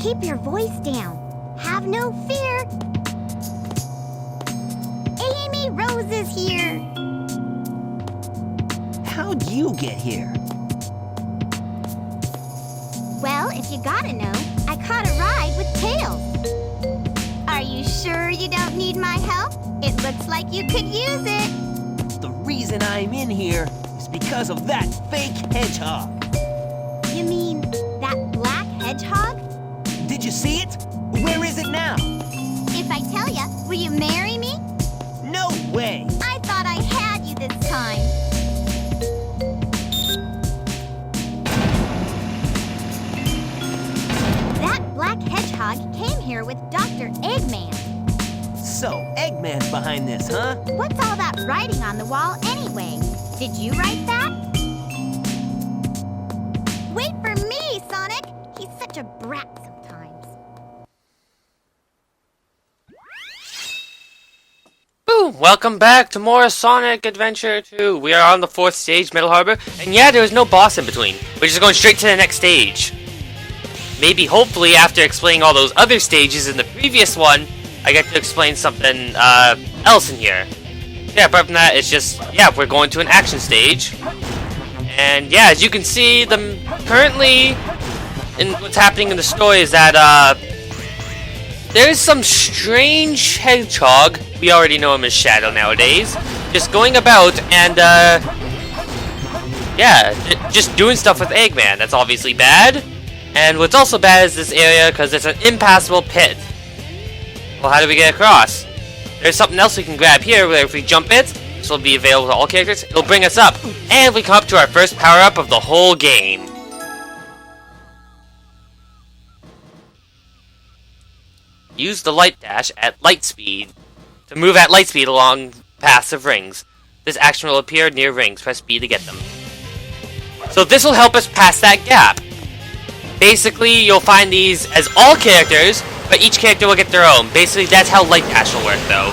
keep your voice down. Have no fear. Amy Rose is here. How'd you get here? Well, if you gotta know, I caught a ride with Tails. Are you sure you don't need my help? It looks like you could use it. The reason I'm in here is because of that fake hedgehog. You mean that black hedgehog? Did you see it? Where is it now? If I tell ya, will you marry me? No way! I thought I had you this time. That black hedgehog came here with Dr. Eggman. So, Eggman's behind this, huh? What's all that writing on the wall anyway? Did you write that? Wait for me, Sonic! He's such a brat sometimes. Boom! Welcome back to more Sonic Adventure 2. We are on the 4th stage, Middle Harbor, and yeah, there was no boss in between. We're just going straight to the next stage. Maybe, hopefully, after explaining all those other stages in the previous one, I get to explain something else in here. Yeah, apart from that, it's just, yeah, we're going to an action stage. And yeah, as you can see, currently, in what's happening in the story is that, there's some strange hedgehog, we already know him as Shadow nowadays, just going about and, yeah, just doing stuff with Eggman. That's obviously bad. And what's also bad is this area, because it's an impassable pit. Well, how do we get across? There's something else we can grab here, where if we jump it, this will be available to all characters, it'll bring us up. And we come up to our first power-up of the whole game. Use the light dash at light speed to move at light speed along paths of rings. This action will appear near rings. Press B to get them. So this will help us pass that gap. Basically, you'll find these as all characters, but each character will get their own. Basically, that's how light dash will work, though.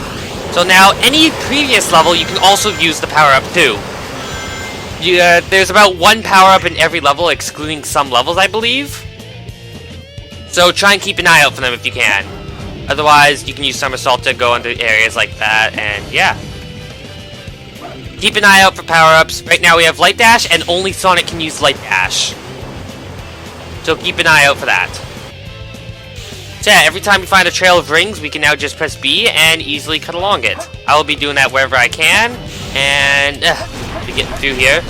So now, any previous level, you can also use the power-up too. There's about one power-up in every level, excluding some levels, I believe. So try and keep an eye out for them if you can. Otherwise, you can use Somersault to go into areas like that, and yeah. Keep an eye out for power-ups. Right now we have Light Dash, and only Sonic can use Light Dash. So keep an eye out for that. So yeah, every time we find a trail of rings, we can now just press B and easily cut along it. I will be doing that wherever I can, and be getting through here.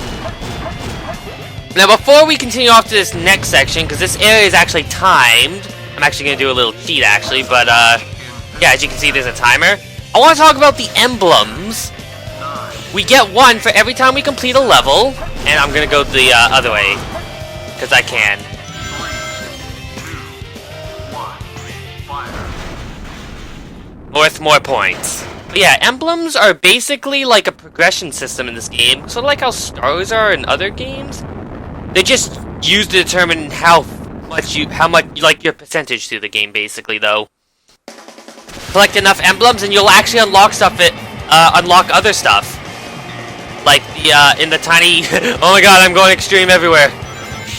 Now before we continue off to this next section, because this area is actually timed, I'm actually going to do a little cheat actually, but yeah, as you can see there's a timer. I want to talk about the emblems. We get one for every time we complete a level, and I'm going to go the other way, because I can. Worth more points. But yeah, emblems are basically like a progression system in this game, sort of like how stars are in other games. They're just used to determine how much like your percentage through the game, basically. Though, collect enough emblems, and you'll actually unlock stuff unlock other stuff, like the in the tiny. Oh my God, I'm going extreme everywhere.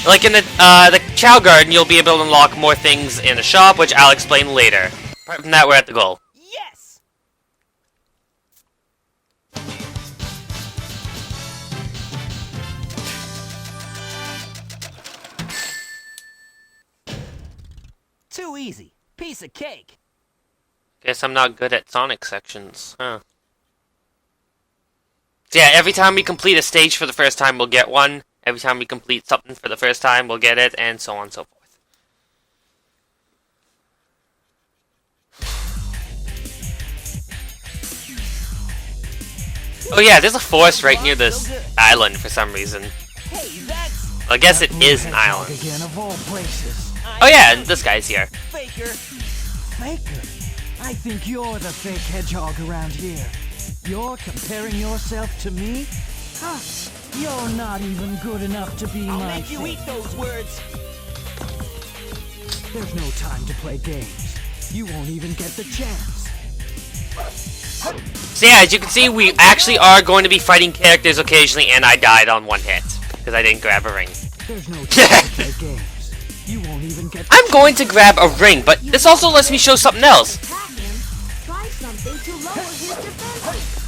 Like in the Chow Garden, you'll be able to unlock more things in the shop, which I'll explain later. Apart from that, we're at the goal. Yes! Too easy. Piece of cake. Guess I'm not good at Sonic sections, huh? So yeah, every time we complete a stage for the first time, we'll get one. Every time we complete something for the first time, we'll get it, and so on and so forth. Oh yeah, there's a forest right near this island for some reason. Well, I guess it is an island. Oh yeah, and this guy's here. Faker? I think you're the fake hedgehog around here. You're comparing yourself to me? Huh? You're not even good enough to be my I'll make you eat those words. There's no time to play games. You won't even get the chance. So yeah, as you can see, we actually are going to be fighting characters occasionally, and I died on one hit, because I didn't grab a ring. There's no time to play games. You won't even get. I'm going to grab a ring, but this also lets me show something else. Attack him. Try something to lower his defenses.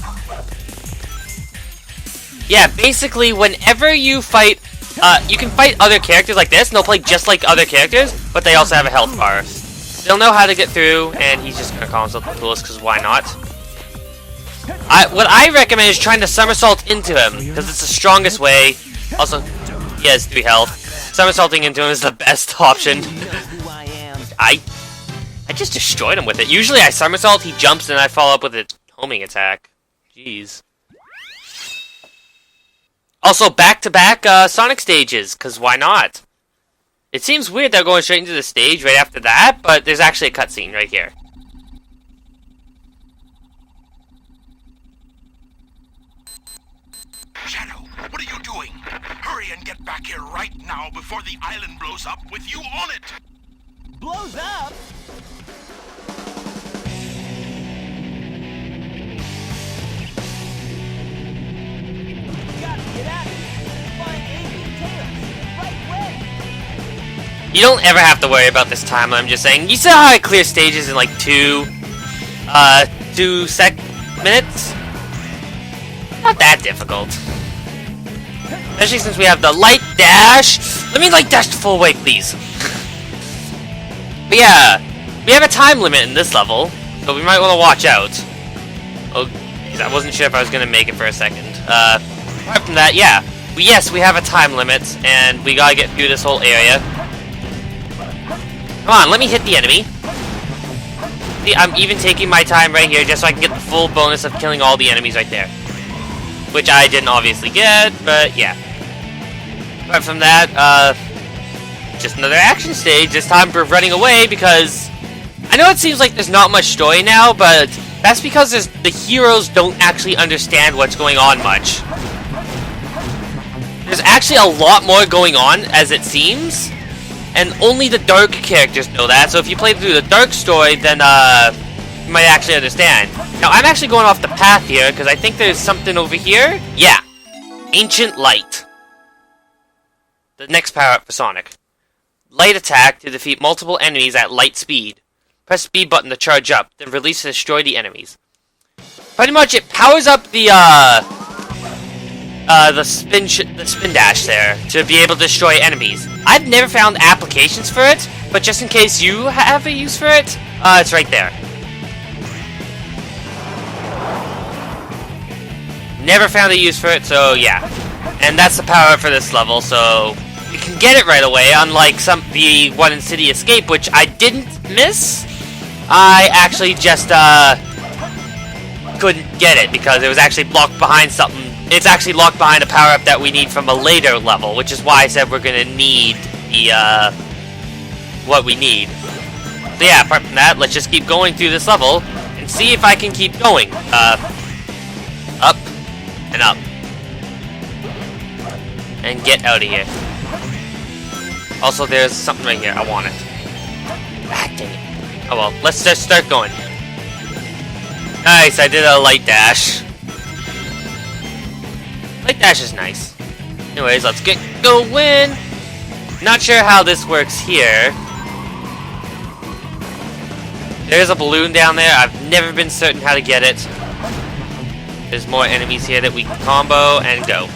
Yeah, basically, whenever you fight, you can fight other characters like this, and they'll play just like other characters, but they also have a health bar. They'll know how to get through, and he's just gonna call himself the coolest, because why not? What I recommend is trying to somersault into him, because it's the strongest way. Also, he has 3 health. Somersaulting into him is the best option. Who I am. I just destroyed him with it. Usually I somersault, he jumps, and I follow up with a homing attack. Jeez. Also, back-to-back Sonic stages, because why not? It seems weird they're going straight into the stage right after that, but there's actually a cutscene right here. Shadow, what are you doing? Hurry and get back here right now before the island blows up with you on it! Blows up? Gotta get out of here. Find Eggman Tails. Right way. You don't ever have to worry about this timeline, I'm just saying. You saw how I clear stages in like 2 minutes? Not that difficult. Especially since we have the light dash. Let me light dash to full weight, please. But yeah, we have a time limit in this level, so we might want to watch out. Oh, geez, I wasn't sure if I was going to make it for a second. Apart from that, yeah. Yes, we have a time limit, and we gotta get through this whole area. Come on, let me hit the enemy. See, I'm even taking my time right here just so I can get the full bonus of killing all the enemies right there. Which I didn't obviously get, but yeah. Apart from that, just another action stage. This time we're running away because I know it seems like there's not much story now, but that's because the heroes don't actually understand what's going on much. There's actually a lot more going on, as it seems, and only the dark characters know that, so if you play through the dark story, then, you might actually understand. Now, I'm actually going off the path here, because I think there's something over here. Yeah. Ancient Light. The next power-up for Sonic. Light attack to defeat multiple enemies at light speed. Press B button to charge up, then release to destroy the enemies. Pretty much, it powers up the spin dash there to be able to destroy enemies. I've never found applications for it, but just in case you have a use for it, it's right there. Never found a use for it, so yeah. And that's the power up for this level, so you can get it right away, unlike the one in City Escape, which I didn't miss. I actually just couldn't get it because it was actually blocked behind something. It's actually locked behind a power-up that we need from a later level, which is why I said we're gonna need the what we need. So yeah, apart from that, let's just keep going through this level and see if I can keep going. Up and up. And get out of here. Also, there's something right here. I want it. Ah, dang it. Oh well, let's just start going. Nice, I did a light dash. Light dash is nice. Anyways, let's get going. Not sure how this works here. There's a balloon down there. I've never been certain how to get it. There's more enemies here that we can combo and go.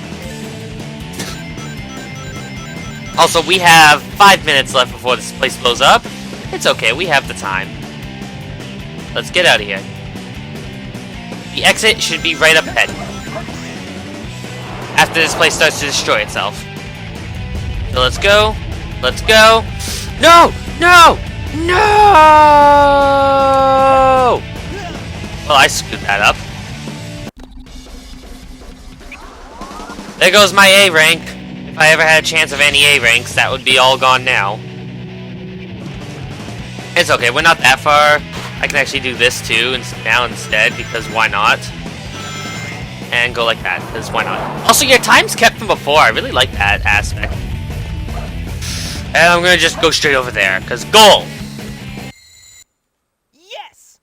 Also, we have 5 minutes left before this place blows up. It's okay, we have the time. Let's get out of here. The exit should be right up ahead. After this place starts to destroy itself. So let's go. Let's go. No! No! No! Well, I screwed that up. There goes my A rank. If I ever had a chance of any A ranks, that would be all gone now. It's okay, we're not that far. I can actually do this too now instead, because why not? And go like that, because why not? Also, your time's kept from before. I really like that aspect. And I'm gonna just go straight over there, because goal! Yes!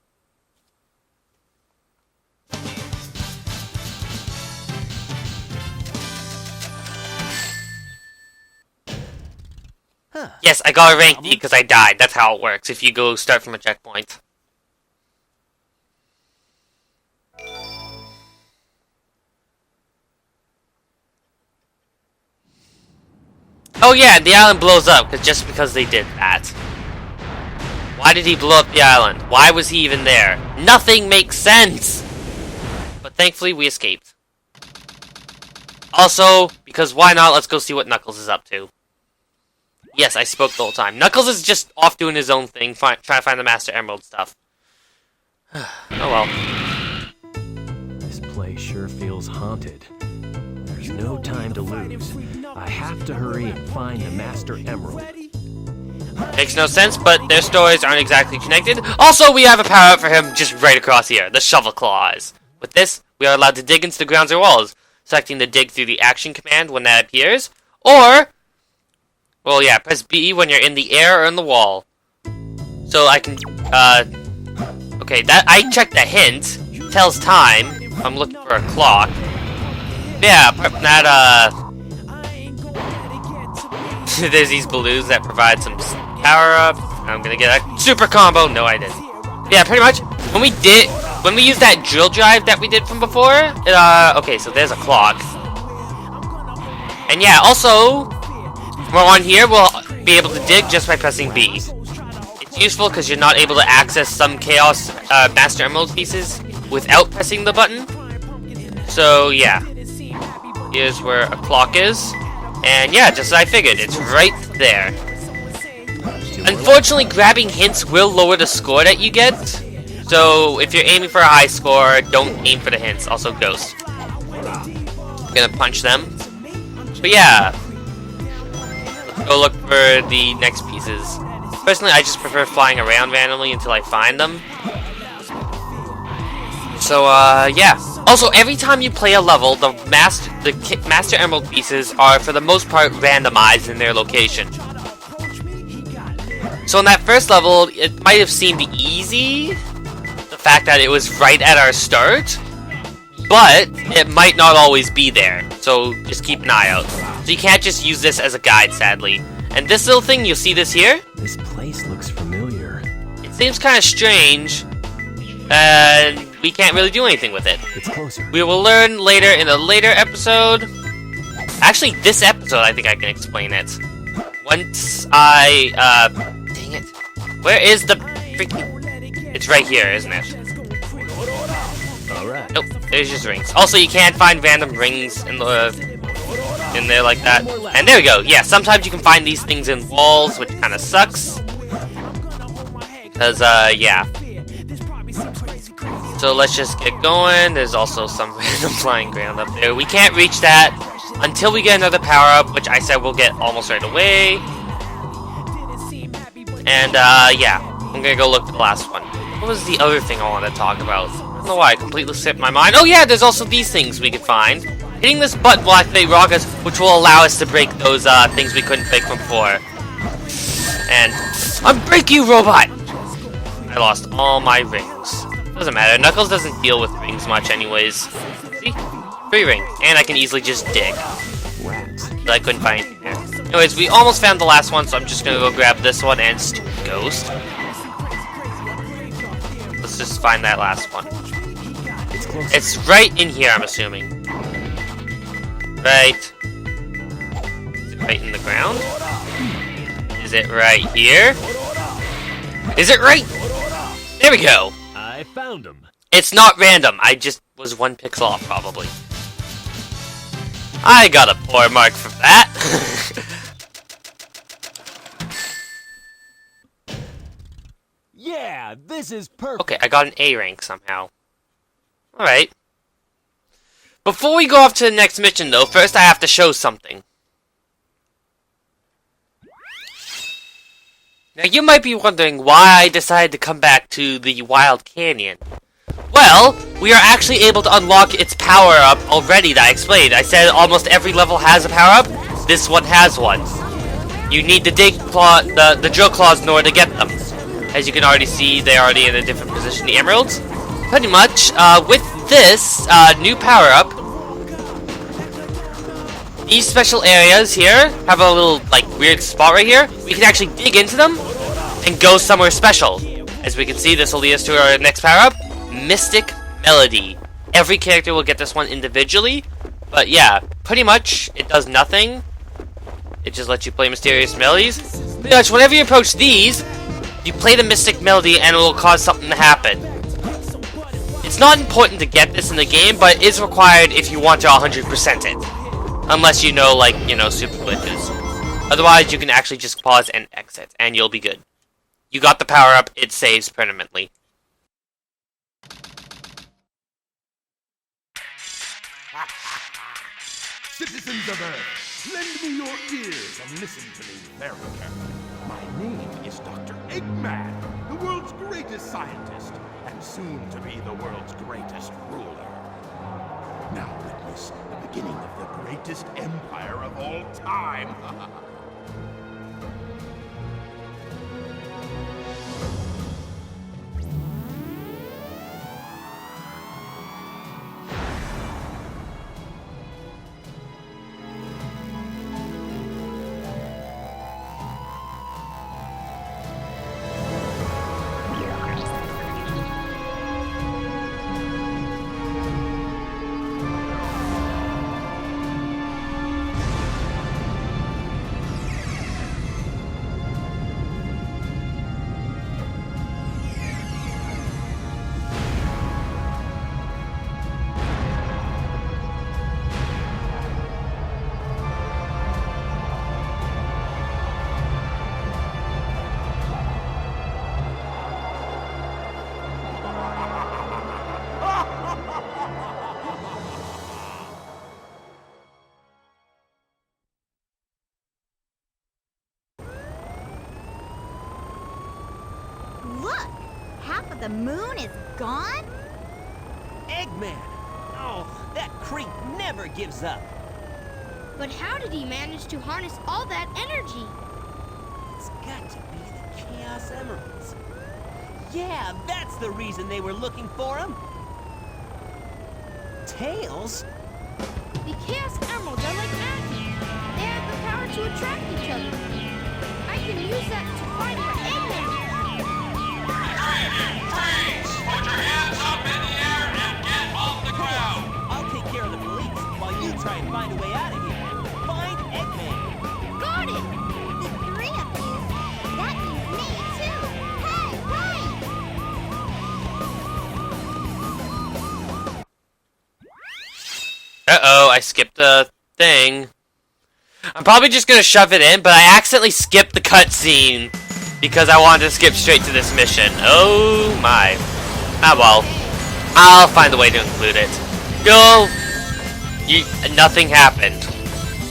Yes, I got a rank D because I died. That's how it works if you go start from a checkpoint. Oh yeah, the island blows up just because they did that. Why did he blow up the island? Why was he even there? Nothing makes sense! But thankfully we escaped. Also, because why not, let's go see what Knuckles is up to. Yes, I spoke the whole time. Knuckles is just off doing his own thing, trying to find the Master Emerald stuff. Oh well. This place sure feels haunted. There's no time to lose. I have to hurry and find the Master Emerald. Makes no sense, but their stories aren't exactly connected. Also, we have a power-up for him just right across here, the Shovel Claws. With this, we are allowed to dig into the grounds or walls, selecting the dig through the action command when that appears, or, well yeah, press B when you're in the air or in the wall. So I can, okay, that I checked the hint, tells time, I'm looking for a clock. Yeah, apart from that, there's these balloons that provide some power-up. I'm gonna get a super combo. No, I didn't. Yeah, pretty much. When we used that drill drive that we did from before, okay, so there's a clock. And yeah, also, we're on here, we'll be able to dig just by pressing B. It's useful because you're not able to access some Chaos Master Emerald pieces without pressing the button. So yeah, here's where a clock is. And yeah, just as I figured, it's right there. Unfortunately, grabbing hints will lower the score that you get. So if you're aiming for a high score, don't aim for the hints. Also, Ghost. I'm gonna punch them. But yeah, let's go look for the next pieces. Personally, I just prefer flying around randomly until I find them. So yeah. Also, every time you play a level, the Master Emerald pieces are, for the most part, randomized in their location. So in that first level, it might have seemed easy, the fact that it was right at our start, but it might not always be there, so just keep an eye out. So you can't just use this as a guide, sadly. And this little thing, you'll see this here? This place looks familiar. It seems kind of strange, and we can't really do anything with it. It's closer. We will learn later in a later episode. Actually, this episode, I think I can explain it. Once I, dang it. Where is the freaking... It's right here, isn't it? Alright. Nope, there's just rings. Also, you can't find random rings in there like that. And there we go. Yeah, sometimes you can find these things in walls, which kind of sucks. Because, yeah. So let's just get going. There's also some random flying ground up there. We can't reach that until we get another power-up, which I said we'll get almost right away. And, yeah. I'm gonna go look at the last one. What was the other thing I wanted to talk about? I don't know why, I completely slipped my mind. Oh yeah, there's also these things we could find. Hitting this button will activate rockets, which will allow us to break those, things we couldn't break before. And, unbreak you, robot! I lost all my rings. Doesn't matter, Knuckles doesn't deal with rings much anyways. See? 3 rings. And I can easily just dig. But I couldn't find anything there. Anyways, we almost found the last one, so I'm just gonna go grab this one and Ghost. Let's just find that last one. It's right in here, I'm assuming. Right. Is it right in the ground? Is it right here? Is it right? There we go! I found him. It's not random, I just was 1 pixel off, probably. I got a poor mark from that. Yeah, this is perfect. Okay, I got an A rank somehow. Alright. Before we go off to the next mission, though, first I have to show something. Now, you might be wondering why I decided to come back to the Wild Canyon. Well, we are actually able to unlock its power-up already that I explained. I said almost every level has a power-up. This one has one. You need to dig the drill claws in order to get them. As you can already see, they're already in a different position, the emeralds. Pretty much, with this new power-up, these special areas here have a little, like, weird spot right here, we can actually dig into them and go somewhere special. As we can see, this will lead us to our next power-up, Mystic Melody. Every character will get this one individually, but yeah, pretty much it does nothing. It just lets you play mysterious melodies. Pretty much whenever you approach these, you play the Mystic Melody and it will cause something to happen. It's not important to get this in the game, but it is required if you want to 100% it. Unless you know, like, super glitches. Otherwise, you can actually just pause and exit, and you'll be good. You got the power-up, it saves permanently. Citizens of Earth, lend me your ears and listen to me very carefully. My name is Dr. Eggman, the world's greatest scientist, and soon to be the world's greatest ruler. Now witness the beginning of the greatest empire of all time. Look! Half of the moon is gone? Eggman! Oh, that creep never gives up. But how did he manage to harness all that energy? It's got to be the Chaos Emeralds. Yeah, that's the reason they were looking for him. Tails? The Chaos Emeralds are like magic. They have the power to attract each other. I can use that to find where Eggman is. Put your hands up in the air and get off the ground! I'll take care of the police while you try and find a way out of here. Find Eggman. Got it! The three of you? That means me, too! Hey, wait! Uh-oh, I skipped the thing. I'm probably just gonna shove it in, but I accidentally skipped the cutscene because I wanted to skip straight to this mission. Oh my. Ah well. I'll find a way to include it. Nothing happened.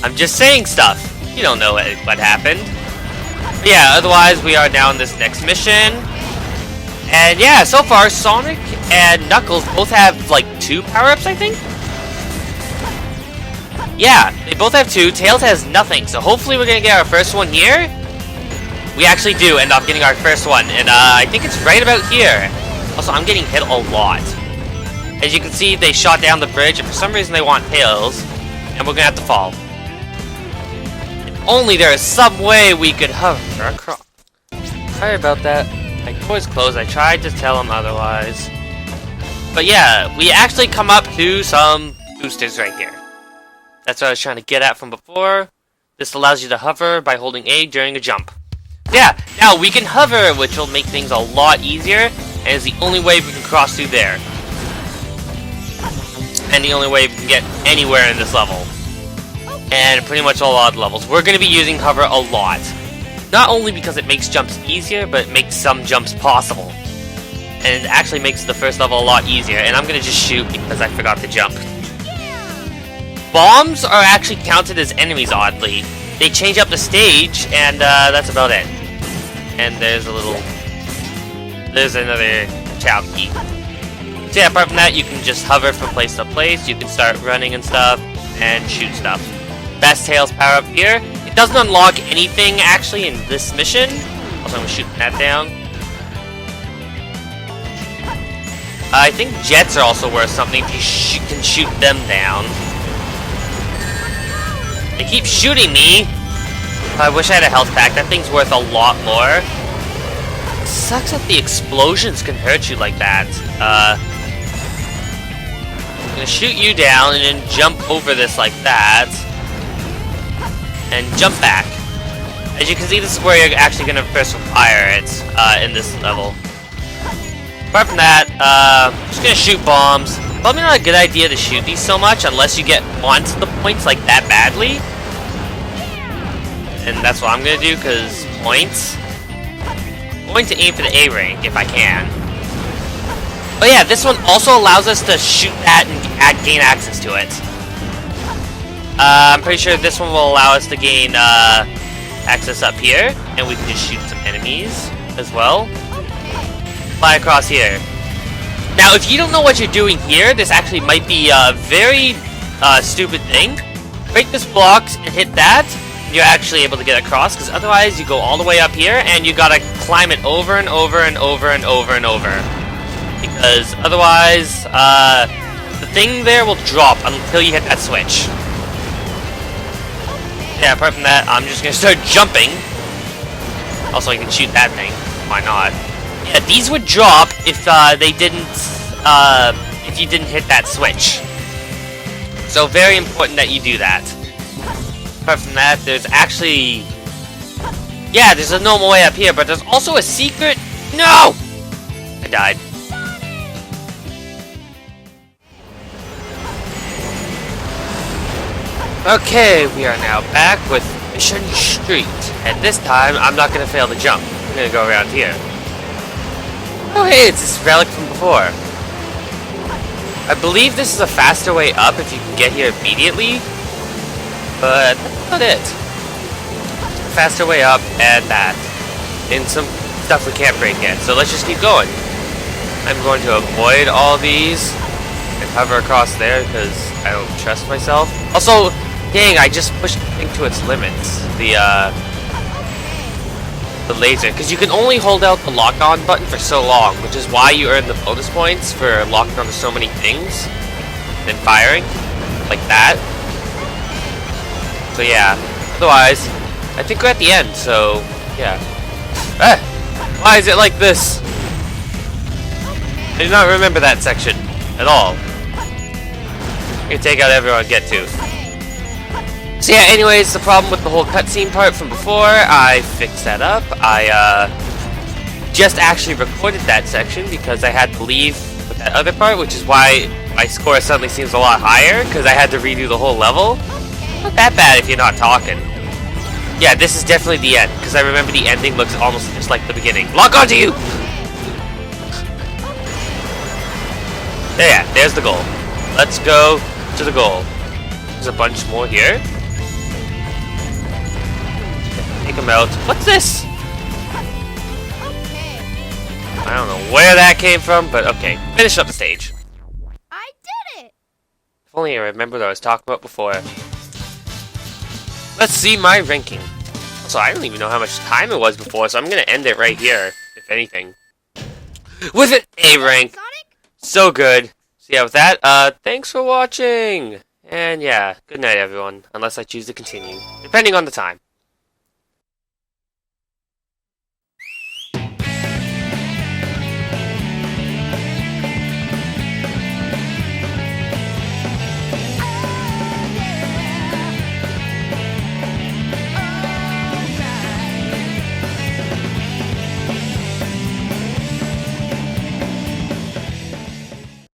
I'm just saying stuff. You don't know what happened. But yeah, otherwise we are now in this next mission. And yeah, so far Sonic and Knuckles both have like 2 power-ups, I think? Yeah, they both have 2. Tails has nothing, so hopefully we're gonna get our first one here. We actually do end up getting our first one, and I think it's right about here. Also, I'm getting hit a lot. As you can see, they shot down the bridge, and for some reason they want Tails, and we're gonna have to fall. If only there is some way we could hover across. Sorry about that. My door's closed. I tried to tell him otherwise. But yeah, we actually come up to some boosters right here. That's what I was trying to get at from before. This allows you to hover by holding A during a jump. Yeah, now we can hover, which will make things a lot easier, and is the only way we can cross through there. And the only way we can get anywhere in this level. And pretty much a lot of levels. We're going to be using hover a lot. Not only because it makes jumps easier, but it makes some jumps possible. And it actually makes the first level a lot easier, and I'm going to just shoot because I forgot to jump. Bombs are actually counted as enemies, oddly. They change up the stage, and that's about it. And there's another child key. So yeah, apart from that, you can just hover from place to place. You can start running and stuff, and shoot stuff. Best Tails power up here. It doesn't unlock anything, actually, in this mission. Also, I'm shooting that down. I think jets are also worth something if you can shoot them down. They keep shooting me! I wish I had a health pack. That thing's worth a lot more. Sucks that the explosions can hurt you like that. I'm gonna shoot you down and then jump over this like that. And jump back. As you can see, this is where you're actually gonna first fire it in this level. Apart from that, I'm just gonna shoot bombs. Probably not a good idea to shoot these so much unless you get onto the points like that badly. And that's what I'm gonna do, because points. I'm going to aim for the A rank if I can. But yeah, this one also allows us to shoot that and gain access to it. I'm pretty sure this one will allow us to gain access up here, and we can just shoot some enemies as well. Fly across here. Now, if you don't know what you're doing here, this actually might be a very stupid thing. Break this blocks and hit that, you're actually able to get across, because otherwise you go all the way up here and you gotta climb it over and over and over and over and over. Because otherwise, the thing there will drop until you hit that switch. Yeah, apart from that, I'm just gonna start jumping. Also, you can shoot that thing. Why not? Yeah, these would drop if they didn't, if you didn't hit that switch. So very important that you do that. Apart from that, there's actually... Yeah, there's a normal way up here, but there's also a secret... No! I died. Okay, we are now back with Mission Street. And this time, I'm not going to fail the jump. I'm going to go around here. Oh hey, it's this relic from before. I believe this is a faster way up if you can get here immediately. But that's not it. Faster way up and that. And some stuff we can't break yet. So let's just keep going. I'm going to avoid all these and hover across there because I don't trust myself. Also, dang, I just pushed the thing to its limits. The laser, because you can only hold out the lock-on button for so long, which is why you earn the bonus points for locking onto so many things and firing like that. So yeah, otherwise I think we're at the end, so yeah. Why is it like this? I do not remember that section at all. I'm gonna take out everyone I get to. So yeah, anyways, the problem with the whole cutscene part from before, I fixed that up. I just actually recorded that section because I had to leave with that other part, which is why my score suddenly seems a lot higher, because I had to redo the whole level. Not that bad if you're not talking. Yeah, this is definitely the end, because I remember the ending looks almost just like the beginning. Lock onto you! There, there's the goal. Let's go to the goal. There's a bunch more here. Take them out. What's this? I don't know where that came from, but okay. Finish up the stage. I did it! If only I remembered what I was talking about before. Let's see my ranking. Also, I don't even know how much time it was before, so I'm gonna end it right here, if anything. With an A rank! Sonic? So good. So yeah, with that, thanks for watching! And yeah, good night everyone, unless I choose to continue, depending on the time.